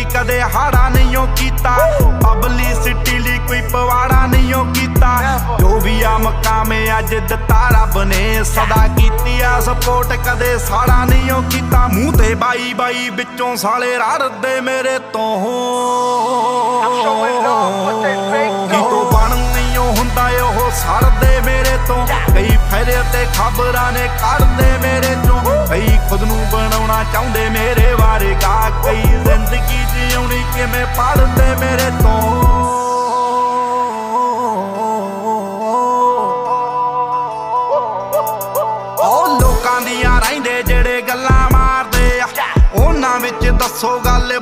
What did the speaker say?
कदे हाड़ा नहीं कीता, पब्लिसिटी ली कोई पवाड़ा नहीं कीता। जो भी आ मकामे अज दिता रब ने सदा कीती आ सपोर्ट, कदे साड़ा नहीं कीता। मूंह ते बाई बाई बिचों साले रड़दे मेरे तो तो बन नहीं हुंदा ओह सड़दे मेरे तो। कई फैरे ते खबरां ने करदे मेरे चों, कई खुद नूं बनाउणा चाहुंदे मेरे बारे गा, कई जिंदगी जिउणी किवें पढ़दे मेरे तो। ओ लोकां दियां रहिंदे जेड़े गल्लां मारदे आ, उन्हां विच दस्सो गल